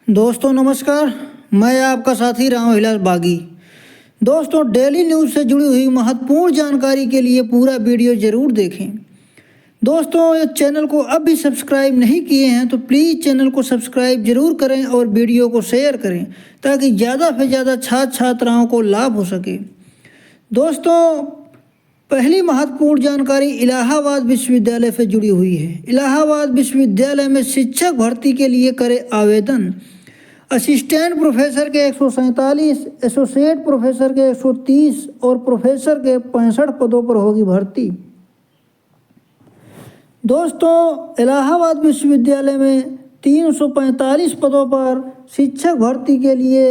दोस्तों नमस्कार, मैं आपका साथी राम विलास बागी। दोस्तों डेली न्यूज़ से जुड़ी हुई महत्वपूर्ण जानकारी के लिए पूरा वीडियो ज़रूर देखें। दोस्तों इस चैनल को अब भी सब्सक्राइब नहीं किए हैं तो प्लीज़ चैनल को सब्सक्राइब जरूर करें और वीडियो को शेयर करें ताकि ज़्यादा से ज़्यादा छात्राओं को लाभ हो सके। दोस्तों पहली महत्वपूर्ण जानकारी इलाहाबाद विश्वविद्यालय से जुड़ी हुई है। इलाहाबाद विश्वविद्यालय में शिक्षक भर्ती के लिए करें आवेदन। असिस्टेंट प्रोफेसर के 147, एसोसिएट प्रोफेसर के 130 और प्रोफेसर के 65 पदों पर होगी भर्ती। दोस्तों इलाहाबाद विश्वविद्यालय में 345 पदों पर शिक्षक भर्ती के लिए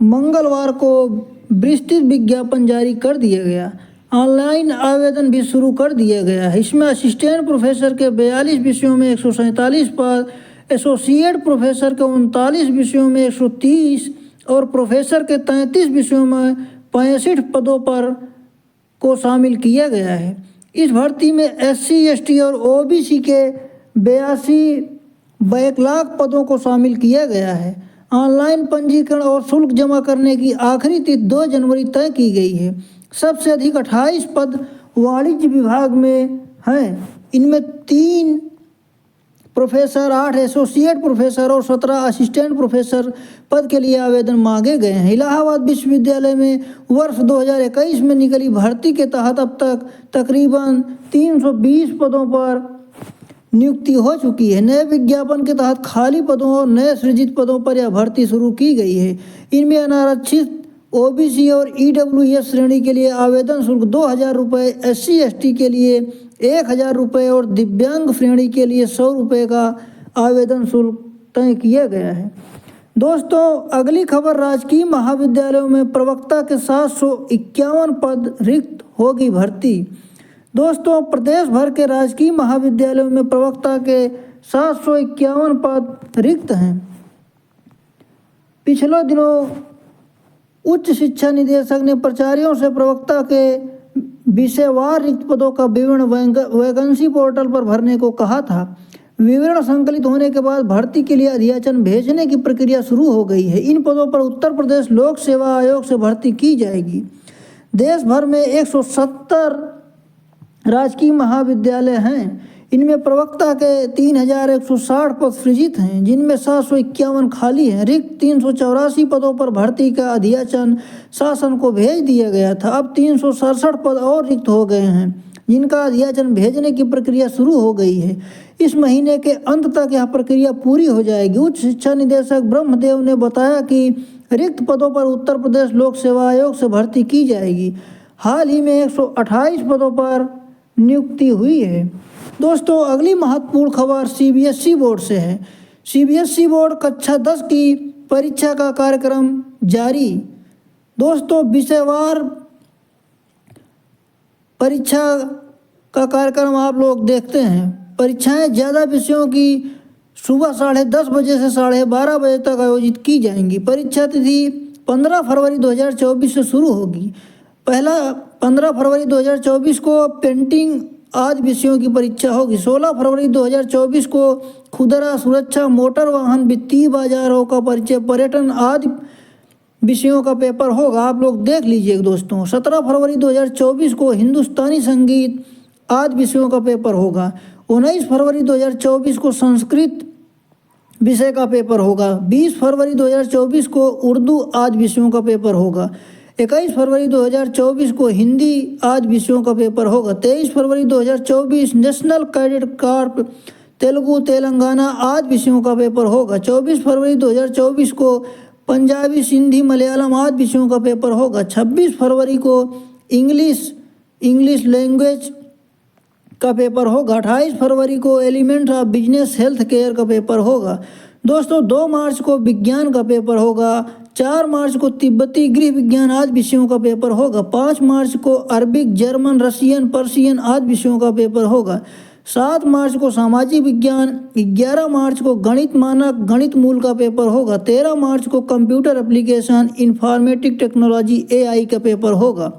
मंगलवार को विस्तृत विज्ञापन जारी कर दिया गया। ऑनलाइन आवेदन भी शुरू कर दिया गया है। इसमें असिस्टेंट प्रोफेसर के 42 विषयों में 147 पद, एसोसिएट प्रोफेसर के 39 विषयों में 130 और प्रोफेसर के 33 विषयों में 65 पदों पर को शामिल किया गया है। इस भर्ती में SC, ST और OBC के 82 बैकलॉग पदों को शामिल किया गया है। ऑनलाइन पंजीकरण और शुल्क जमा करने की आखिरी तिथि 2 जनवरी तय की गई है। सबसे अधिक 28 पद वाणिज्य विभाग में हैं। इनमें 3 प्रोफेसर, 8 एसोसिएट प्रोफेसर और 17 असिस्टेंट प्रोफेसर पद के लिए आवेदन मांगे गए हैं। इलाहाबाद विश्वविद्यालय में वर्ष 2021 में निकली भर्ती के तहत अब तक तकरीबन 320 पदों पर नियुक्ति हो चुकी है। नए विज्ञापन के तहत खाली पदों और नए सृजित पदों पर यह भर्ती शुरू की गई है। इनमें अनारक्षित OBC और EWS श्रेणी के लिए आवेदन शुल्क 2,000 रुपये, SC, ST के लिए 1,000 रुपये और दिव्यांग श्रेणी के लिए 100 रुपये का आवेदन शुल्क तय किया गया है। दोस्तों अगली खबर, राजकीय महाविद्यालयों में प्रवक्ता के 751 पद रिक्त होगी भर्ती। दोस्तों प्रदेश भर के राजकीय महाविद्यालयों में प्रवक्ता के 751 पद रिक्त हैं। पिछले दिनों उच्च शिक्षा निदेशक ने प्राचार्यों से प्रवक्ता के विषयवार रिक्त पदों का विवरण वैकेंसी पोर्टल पर भरने को कहा था। विवरण संकलित होने के बाद भर्ती के लिए अधियाचन भेजने की प्रक्रिया शुरू हो गई है। इन पदों पर उत्तर प्रदेश लोक सेवा आयोग से भर्ती की जाएगी। देश भर में 170 राजकीय महाविद्यालय हैं। इनमें प्रवक्ता के 3,160 पद सृजित हैं, जिनमें 751 खाली हैं। रिक्त 384 पदों पर भर्ती का अधियाचन शासन को भेज दिया गया था। अब 367 पद और रिक्त हो गए हैं, जिनका अधियाचन भेजने की प्रक्रिया शुरू हो गई है। इस महीने के अंत तक यह प्रक्रिया पूरी हो जाएगी। उच्च शिक्षा निदेशक ब्रह्मदेव ने बताया कि रिक्त पदों पर उत्तर प्रदेश लोक सेवा आयोग से भर्ती की जाएगी। हाल ही में 128 पदों पर नियुक्ति हुई है। दोस्तों अगली महत्वपूर्ण खबर CBSE बोर्ड से है। CBSE बोर्ड कक्षा 10 की परीक्षा का कार्यक्रम जारी। दोस्तों विषयवार परीक्षा का कार्यक्रम आप लोग देखते हैं। परीक्षाएं ज़्यादा विषयों की सुबह 10:30 बजे से 12:30 बजे तक आयोजित की जाएंगी। परीक्षा तिथि 15 फरवरी 2024 से शुरू होगी। पहला 15 फरवरी 2024 को पेंटिंग आदि विषयों की परीक्षा होगी। 16 फरवरी 2024 को खुदरा, सुरक्षा, मोटर वाहन, वित्तीय बाजारों का परिचय, पर्यटन आदि विषयों का पेपर होगा। आप लोग देख लीजिए दोस्तों। 17 फरवरी 2024 को हिंदुस्तानी संगीत आदि विषयों का पेपर होगा। 19 फरवरी 2024 को संस्कृत विषय का पेपर होगा। 20 फरवरी 2024 को उर्दू आदि विषयों का पेपर होगा। 21 फरवरी 2024 को हिंदी आदि विषयों का पेपर होगा। 23 फरवरी 2024 national cadet Corp, Telugu, Telangana आदि विषयों का पेपर होगा। 24 फरवरी 2024 को पंजाबी, सिंधी, मलयालम आदि विषयों का पेपर होगा। 26 फरवरी को इंग्लिश लैंग्वेज का पेपर होगा। 28 फरवरी को element of business health care का पेपर होगा। दोस्तों 2 मार्च को विज्ञान का पेपर होगा। 4 मार्च को तिब्बती, गृह विज्ञान आदि विषयों का पेपर होगा। 5 मार्च को अरबिक, जर्मन, रशियन, पर्शियन आदि विषयों का पेपर होगा। 7 मार्च को सामाजिक विज्ञान, 11 मार्च को गणित मानक, गणित मूल का पेपर होगा। 13 मार्च को computer application, informatic technology AI का पेपर होगा।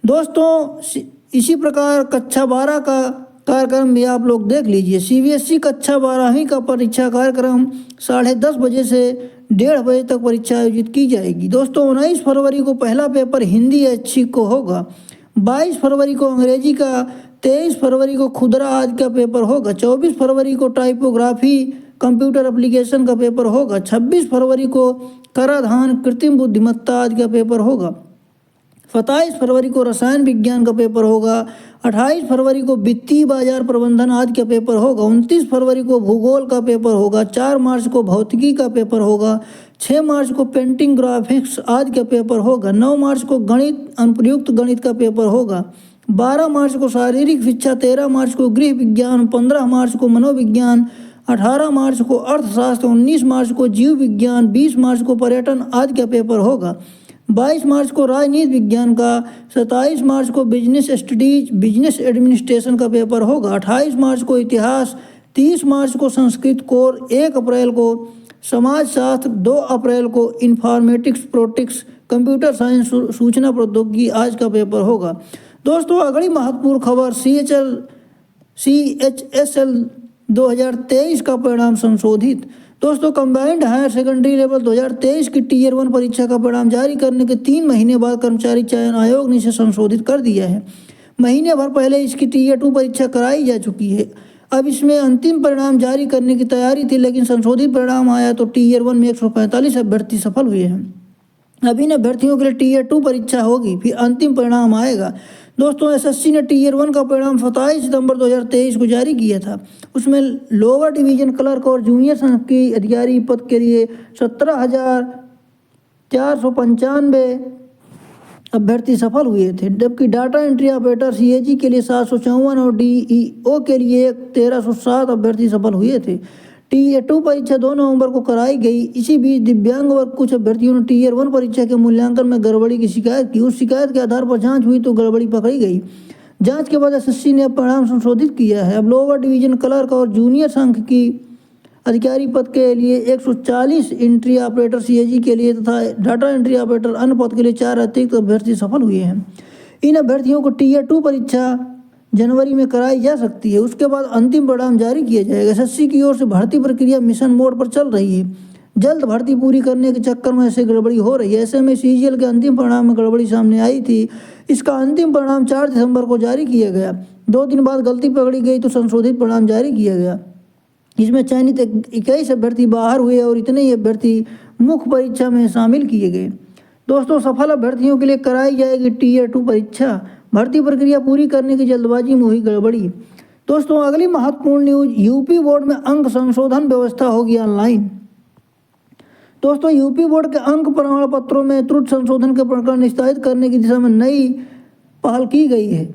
दोस्तों इसी प्रकार कक्षा 12 का कार्यक्रम भी आप लोग देख लीजिए। सीबीएसई कक्षा 12वीं का परीक्षा कार्यक्रम 10:30 बजे से 1:30 बजे तक परीक्षा आयोजित की जाएगी। दोस्तों 19 फरवरी को पहला पेपर हिंदी ऐच्छिक को होगा। 22 फरवरी को अंग्रेजी का, 23 फरवरी को खुदरा आज का पेपर होगा। 24 फरवरी को टाइपोग्राफी कंप्यूटर एप्लीकेशन का पेपर होगा। 26 फरवरी को कराधान कृत्रिम बुद्धिमत्ता आज का पेपर होगा। 27 फरवरी को रसायन विज्ञान का पेपर होगा। 28 फरवरी को वित्तीय बाजार प्रबंधन आज का पेपर होगा। 29 फरवरी को भूगोल का पेपर होगा। 4 मार्च को भौतिकी का पेपर होगा। 6 मार्च को पेंटिंग ग्राफिक्स आज का पेपर होगा। 9 मार्च को गणित अनुप्रयुक्त गणित का पेपर होगा। 12 मार्च को शारीरिक शिक्षा। 13 मार्च को गृह विज्ञान। 15 मार्च को मनोविज्ञान। 18 मार्च को अर्थशास्त्र। 19 मार्च को जीव विज्ञान। 20 मार्च को पर्यटन आज का पेपर होगा। 22 मार्च को राजनीति विज्ञान का। 27 मार्च को बिजनेस स्टडीज बिजनेस एडमिनिस्ट्रेशन का पेपर होगा। 28 मार्च को इतिहास। 30 मार्च को संस्कृत कोर। 1 अप्रैल को समाजशास्त्र। 2 अप्रैल को इंफॉर्मेटिक्स प्रोटिक्स कंप्यूटर साइंस सूचना प्रौद्योगिकी आज का पेपर होगा। दोस्तों अगली महत्वपूर्ण खबर CHSL 2023 का परिणाम संशोधित। दोस्तों कंबाइंड हायर सेकेंडरी लेवल 2023 की टीयर 1 परीक्षा का परिणाम जारी करने के 3 महीने बाद कर्मचारी चयन आयोग ने इसे संशोधित कर दिया है। महीने भर पहले इसकी टीयर 2 परीक्षा कराई जा चुकी है। अब इसमें अंतिम परिणाम जारी करने की तैयारी थी, लेकिन संशोधित परिणाम आया तो टीयर 1 में 145 अभ्यर्थी सफल हुए हैं। अब इन अभ्यर्थियों के लिए टीयर 2 परीक्षा होगी, फिर अंतिम परिणाम आएगा। दोस्तों एसएससी ने टीयर 1 का परिणाम 27 सितंबर 2023 को जारी किया था। उसमें लोअर डिवीजन क्लर्क और जूनियर संघ की अधिकारी पद के लिए 17,495 अभ्यर्थी सफल हुए थे, जबकि डाटा एंट्री ऑपरेटर CAG के लिए 754 और DEO के लिए 1307 अभ्यर्थी सफल हुए थे। टीयर 2 परीक्षा 2 नवंबर को कराई गई। इसी बीच दिव्यांग वर्ग कुछ अभ्यर्थियों ने टीयर 1 परीक्षा के मूल्यांकन में गड़बड़ी की शिकायत की। उस शिकायत के आधार पर जांच हुई तो गड़बड़ी पकड़ी गई। जांच के बाद एसएससी ने परिणाम संशोधित किया है। अब लोअर डिवीजन क्लर्क और जूनियर संघ की अधिकारी पद के लिए 140 एंट्री ऑपरेटर CAG के लिए तथा डाटा एंट्री ऑपरेटर अन्य पद के लिए 4 अतिरिक्त अभ्यर्थी सफल हुए हैं। इन अभ्यर्थियों को टीयर 2 परीक्षा जनवरी में कराई जा सकती है। उसके बाद अंतिम परिणाम जारी किया जाएगा। एसएससी की ओर से भर्ती प्रक्रिया मिशन मोड पर चल रही है। जल्द भर्ती पूरी करने के चक्कर में ऐसे गड़बड़ी हो रही है। ऐसे में CGL के अंतिम परिणाम में गड़बड़ी सामने आई थी। इसका अंतिम परिणाम 4 दिसंबर को जारी किया गया। 2 दिन बाद गलती पकड़ी गई तो संशोधित परिणाम जारी किया गया। इसमें चयनित 21 अभ्यर्थी बाहर हुए और इतने ही अभ्यर्थी मुख्य परीक्षा में शामिल किए गए। दोस्तों सफल अभ्यर्थियों के लिए कराई जाएगी टीयर 2 परीक्षा। भर्ती प्रक्रिया पूरी करने की जल्दबाजी में हुई गड़बड़ी। दोस्तों अगली महत्वपूर्ण न्यूज, यूपी बोर्ड में अंक संशोधन व्यवस्था होगी ऑनलाइन। दोस्तों यूपी बोर्ड के अंक प्रमाण पत्रों में त्रुटि संशोधन के प्रकरण निस्तारित करने की दिशा में नई पहल की गई है।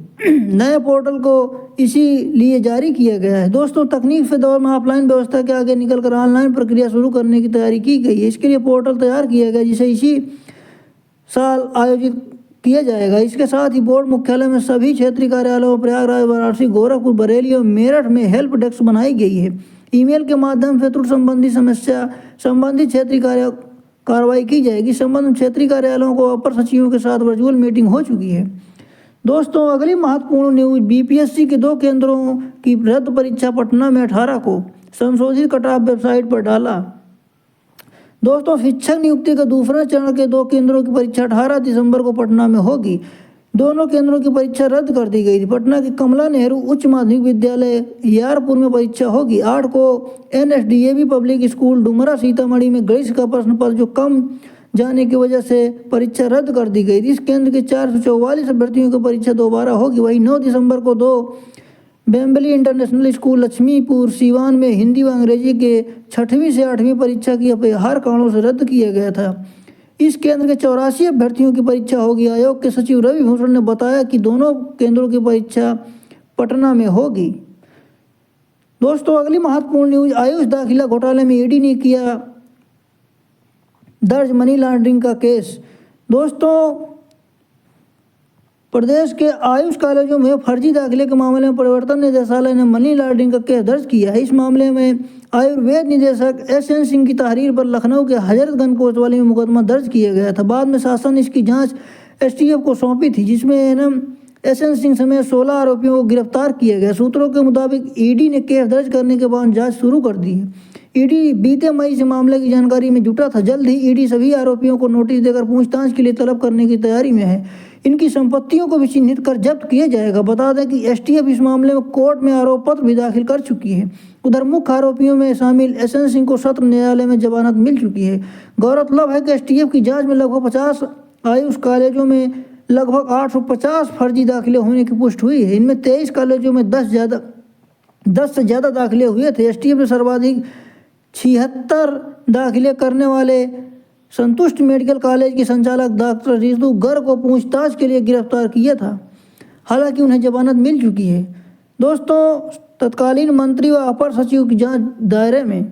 नए पोर्टल को इसीलिए जारी किया गया है। दोस्तों तकनीक के दौर में ऑफलाइन व्यवस्था के आगे निकलकर ऑनलाइन प्रक्रिया शुरू करने की तैयारी की गई है। इसके लिए पोर्टल तैयार किया गया जिसे इसी साल आयोजित किया जाएगा। इसके साथ ही बोर्ड मुख्यालय में सभी क्षेत्रीय कार्यालयों प्रयागराज, वाराणसी, गोरखपुर, बरेली और मेरठ में हेल्प डेस्क बनाई गई है। ईमेल के माध्यम से त्रुटि संबंधी समस्या संबंधित क्षेत्रीय कार्रवाई की जाएगी। संबंधित क्षेत्रीय कार्यालयों को अपर सचिवों के साथ वर्चुअल मीटिंग हो चुकी है। दोस्तों अगली महत्वपूर्ण न्यूज, BPSC के 2 केंद्रों की रद्द परीक्षा पटना में 18 को संशोधित कट ऑफ वेबसाइट पर डाला। दोस्तों शिक्षक नियुक्ति के दूसरे चरण के 2 केंद्रों की परीक्षा 18 दिसंबर को पटना में होगी। दोनों केंद्रों की परीक्षा रद्द कर दी गई थी। पटना के कमला नेहरू उच्च माध्यमिक विद्यालय यारपुर में परीक्षा होगी। 8 को NSDAB public school Dumra Sitamarhi में गणित का प्रश्न पत्र जो कम जाने की वजह से परीक्षा रद्द कर दी गई थी। इस केंद्र के 444 अभ्यर्थियों की परीक्षा दोबारा होगी। वहीं 9 दिसंबर को 2 बेम्बली इंटरनेशनल स्कूल लक्ष्मीपुर सीवान में हिंदी व अंग्रेजी के 6वीं से 8वीं परीक्षा की अपरिहार्य कारणों से रद्द किया गया था। इस केंद्र के 84 अभ्यर्थियों की परीक्षा होगी। आयोग के सचिव रवि भूषण ने बताया कि दोनों केंद्रों की परीक्षा पटना में होगी। दोस्तों अगली महत्वपूर्ण न्यूज, आयुष दाखिला घोटाले में ED ने किया दर्ज मनी लॉन्ड्रिंग का केस। दोस्तों प्रदेश के आयुष कॉलेजों में फर्जी दाखिले के मामले में प्रवर्तन निदेशालय ने मनी लॉन्ड्रिंग का केस दर्ज किया है। इस मामले में आयुर्वेद निदेशक SN सिंह की तहरीर पर लखनऊ के हजरतगंज कोतवाली में मुकदमा दर्ज किया गया था। बाद में शासन ने इसकी जांच STF को सौंपी थी, जिसमें एसएन सिंह समेत 16 आरोपियों को गिरफ्तार किया गया। सूत्रों के मुताबिक ईडी ने केस दर्ज करने के बाद जांच शुरू कर दी है। ईडी बीते मई से मामले की जानकारी में जुटा था। जल्द ही ईडी सभी आरोपियों को नोटिस देकर पूछताछ के लिए तलब करने की तैयारी में है। इनकी संपत्तियों को भी चिन्हित कर जब्त किया जाएगा। बता दें कि एसटीएफ इस मामले में कोर्ट में आरोप पत्र भी दाखिल कर चुकी है। उधर मुख्य आरोपियों में शामिल एसएन सिंह को सत्र न्यायालय में जमानत मिल चुकी है। गौरतलब है कि एसटीएफ की जांच में लगभग 50 आयुष कॉलेजों में लगभग 850 फर्जी दाखिले होने की पुष्टि हुई है। इनमें 23 कॉलेजों में 10 से ज़्यादा दाखिले हुए थे। एसटीएफ ने सर्वाधिक 76 दाखिले करने वाले संतुष्ट मेडिकल कॉलेज के संचालक डॉक्टर रिजू गर्ग को पूछताछ के लिए गिरफ्तार किया था। हालांकि उन्हें जमानत मिल चुकी है। दोस्तों, तत्कालीन मंत्री व अपर सचिव की जांच दायरे में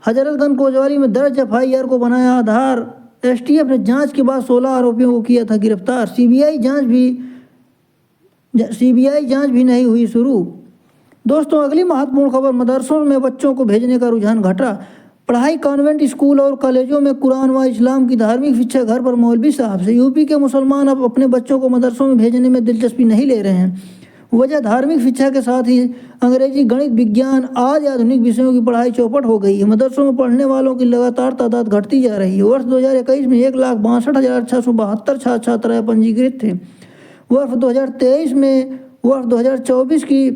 हजरतगंज कोतवाली में दर्ज एफआईआर को बनाया आधार। एसटीएफ ने जांच के बाद 16 आरोपियों को किया था गिरफ्तार। सीबीआई जांच भी नहीं हुई शुरू। दोस्तों, अगली महत्वपूर्ण खबर, मदरसों में बच्चों को भेजने का रुझान घटा। पढ़ाई कॉन्वेंट स्कूल और कॉलेजों में कुरान व इस्लाम की धार्मिक शिक्षा घर पर मौलवी साहब से। यूपी के मुसलमान अब अपने बच्चों को मदरसों में भेजने में दिलचस्पी नहीं ले रहे हैं। वजह धार्मिक शिक्षा के साथ ही अंग्रेजी, गणित, विज्ञान आदि आधुनिक विषयों की पढ़ाई चौपट हो गई है। मदरसों में पढ़ने वालों की लगातार तादाद घटती जा रही है। वर्ष 2021 में 1,62,672 छात्र छात्राएँ पंजीकृत थे। वर्ष 2024 की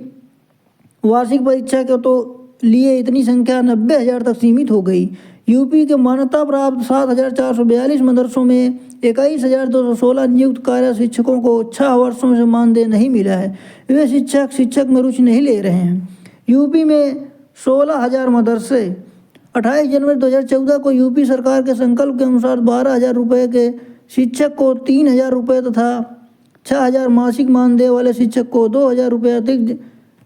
वार्षिक परीक्षा के तो लिए इतनी संख्या 90,000 तक सीमित हो गई। यूपी के मान्यता प्राप्त 7,442 मदरसों में 21,216 नियुक्त कार्य शिक्षकों को 6 वर्षों से मानदेय नहीं मिला है। वे शिक्षक में रुचि नहीं ले रहे हैं। यूपी में 16,000 मदरसे। 28 जनवरी 2014 को यूपी सरकार के संकल्प के अनुसार 12,000 रुपये के शिक्षक को 3,000 रुपये तथा 6,000 मासिक मानदेय वाले शिक्षक को 2,000 रुपये अतिरिक्त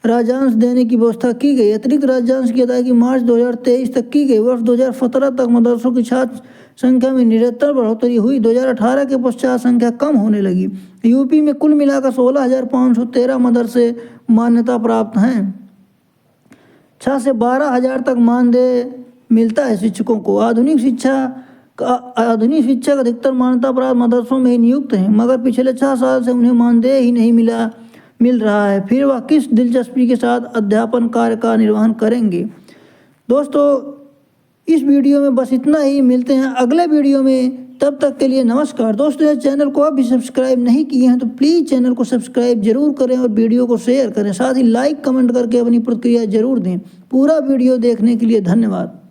राज्यांश देने की व्यवस्था की गई। अतिरिक्त राज्यांश की अदायगी मार्च 2023 तक की गई। वर्ष 2017 तक मदरसों की छात्र संख्या में निरंतर बढ़ोतरी हुई। 2018 के पश्चात संख्या कम होने लगी। यूपी में कुल मिलाकर 16,513 मदरसे मान्यता प्राप्त हैं। 6 से 12,000 तक मानदेय मिलता है शिक्षकों को। आधुनिक शिक्षक अधिकतर मान्यता प्राप्त मदरसों में ही नियुक्त हैं, मगर पिछले 6 साल से उन्हें मानदेय ही नहीं मिल रहा है। फिर वह किस दिलचस्पी के साथ अध्यापन कार्य का निर्वहन करेंगे। दोस्तों, इस वीडियो में बस इतना ही। मिलते हैं अगले वीडियो में, तब तक के लिए नमस्कार। दोस्तों, इस चैनल को अभी सब्सक्राइब नहीं किए हैं तो प्लीज़ चैनल को सब्सक्राइब जरूर करें और वीडियो को शेयर करें। साथ ही लाइक कमेंट करके अपनी प्रतिक्रिया जरूर दें। पूरा वीडियो देखने के लिए धन्यवाद।